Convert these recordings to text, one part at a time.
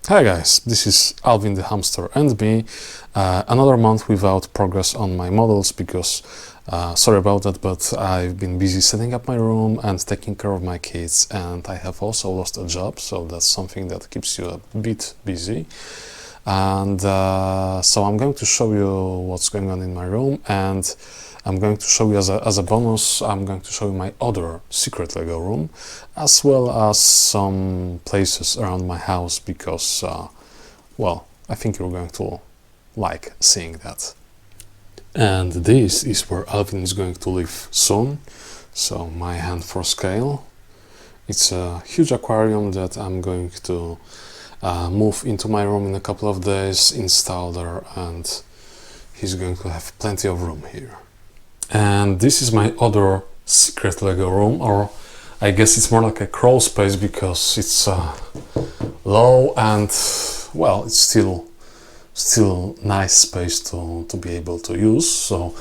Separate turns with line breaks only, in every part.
Hi guys, this is Alvin the Hamster and me. Another month without progress on my models because, sorry about that, but I've been busy setting up my room and taking care of my kids, and I have also lost a job, so that's something that keeps you a bit busy. And so I'm going to show you what's going on in my room, and I'm going to show you as a bonus, I'm going to show you my other secret Lego room, as well as some places around my house because, well, I think you're going to like seeing that. And this is where Alvin is going to live soon, so my hand for scale. It's a huge aquarium that I'm going to move into my room in a couple of days, install there, and he's going to have plenty of room here. And this is my other secret Lego room, or I guess it's more like a crawl space because it's low and, well, it's still nice space to be able to use. So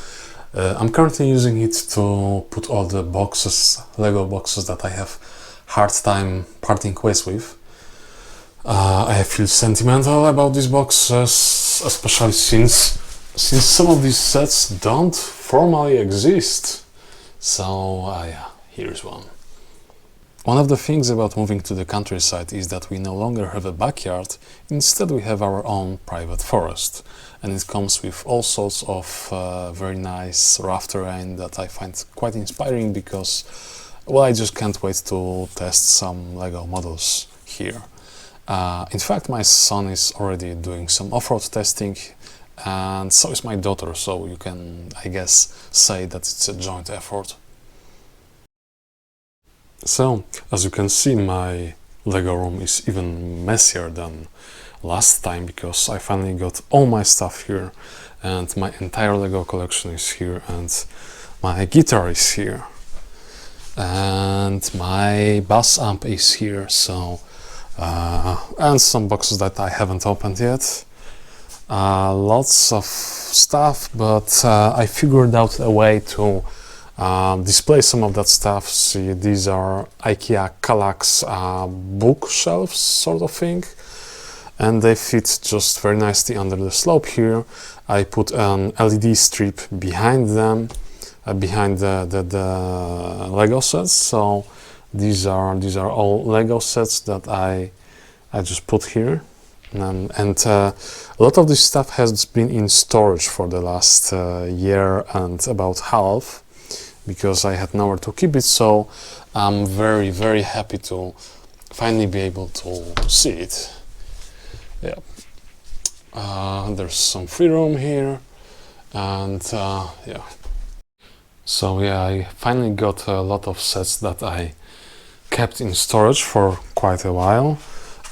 I'm currently using it to put all the boxes, Lego boxes that I have hard time parting ways with. I feel sentimental about these boxes, especially since some of these sets don't formally exist. So yeah, here's one. One of the things about moving to the countryside is that we no longer have a backyard, instead we have our own private forest. And it comes with all sorts of very nice rough terrain that I find quite inspiring because, well, I just can't wait to test some Lego models here. In fact, my son is already doing some off-road testing, and so is my daughter, so you can, I guess, say that it's a joint effort. So, as you can see, my Lego room is even messier than last time because I finally got all my stuff here, and my entire Lego collection is here, and my guitar is here, and my bass amp is here, so and some boxes that I haven't opened yet. Lots of stuff, but I figured out a way to display some of that stuff. See, these are IKEA Kallax bookshelves sort of thing, and they fit just very nicely under the slope here. I put an LED strip behind them, behind the Lego sets, so these are all Lego sets that I just put here. And a lot of this stuff has been in storage for the last year and about half because I had nowhere to keep it, so I'm very, very happy to finally be able to see it. Yeah. There's some free room here, and yeah. So yeah, I finally got a lot of sets that I kept in storage for quite a while,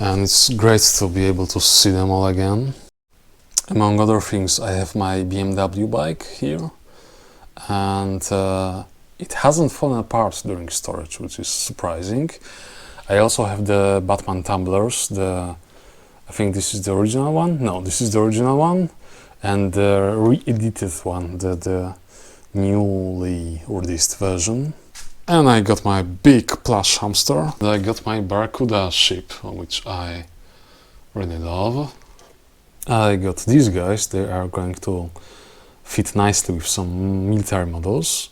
and it's great to be able to see them all again. Among other things, I have my BMW bike here, and it hasn't fallen apart during storage, which is surprising. I also have the Batman tumblers, I think this is the original one. No, this is the original one, and the re-edited one, the newly released version. And I got my big plush hamster. I got my Barracuda ship, which I really love. I got these guys. They are going to fit nicely with some military models.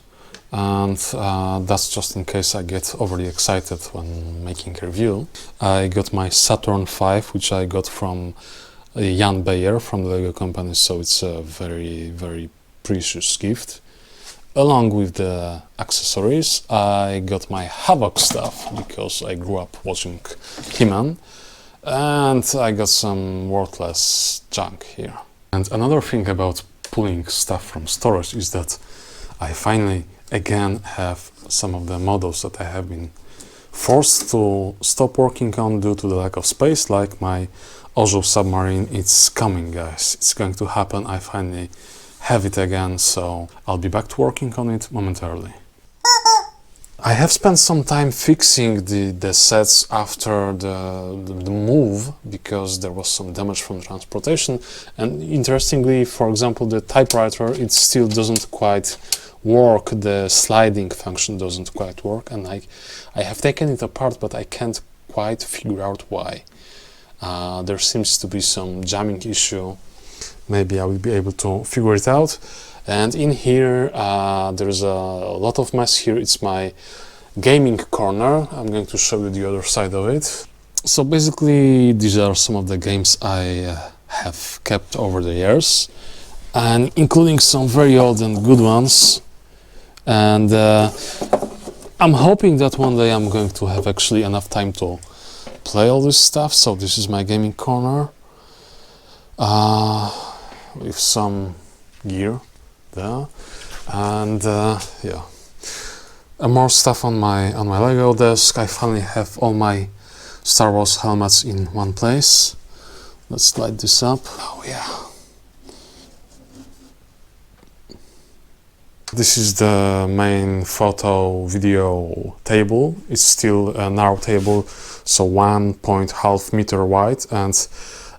And that's just in case I get overly excited when making a review. I got my Saturn V, which I got from Jan Bayer from the Lego company, so it's a very, very precious gift. Along with the accessories, I got my Havoc stuff because I grew up watching He-Man, and I got some worthless junk here. And another thing about pulling stuff from storage is that I finally again have some of the models that I have been forced to stop working on due to the lack of space, like my Ojo submarine. It's coming, guys, it's going to happen. I finally have it again, so I'll be back to working on it momentarily. I have spent some time fixing the sets after the move because there was some damage from transportation, and interestingly, for example, the typewriter, it still doesn't quite work, the sliding function doesn't quite work, and I have taken it apart, but I can't quite figure out why. There seems to be some jamming issue. Maybe I will be able to figure it out. And in here there's a lot of mess here. It's my gaming corner. I'm going to show you the other side of it. So basically these are some of the games I have kept over the years, and including some very old and good ones. And I'm hoping that one day I'm going to have actually enough time to play all this stuff. So this is my gaming corner with some gear there, and yeah, and more stuff on my Lego desk. I finally have all my Star Wars helmets in one place. Let's light this up. Oh yeah. This is the main photo video table. It's still a narrow table, so 1.5 meter wide, and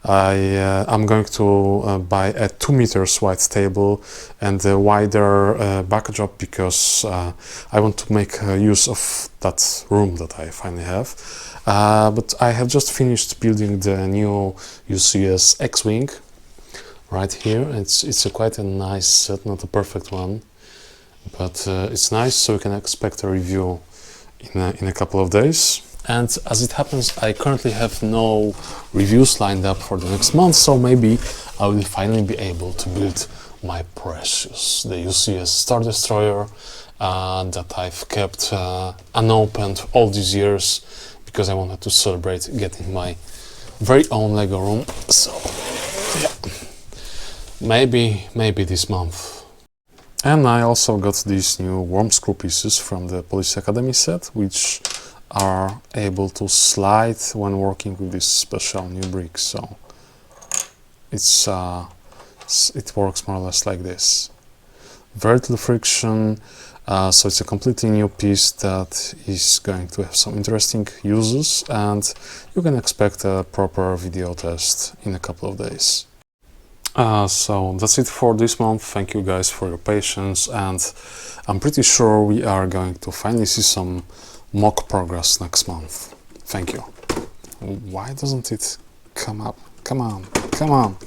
I'm going to buy a 2 meters wide table and a wider backdrop, because I want to make use of that room that I finally have. But I have just finished building the new UCS X-Wing right here. It's quite a nice set, not a perfect one, but it's nice, so you can expect a review in a couple of days. And as it happens, I currently have no reviews lined up for the next month, so maybe I will finally be able to build my precious, the UCS Star Destroyer that I've kept unopened all these years, because I wanted to celebrate getting my very own Lego room. So yeah, maybe this month. And I also got these new worm screw pieces from the Police Academy set, which are able to slide when working with this special new brick. So it works more or less like this. Very little friction, so it's a completely new piece that is going to have some interesting uses, and you can expect a proper video test in a couple of days. So that's it for this month. Thank you guys for your patience, and I'm pretty sure we are going to finally see some mock progress next month. Thank you. Why doesn't it come up? Come on, come on.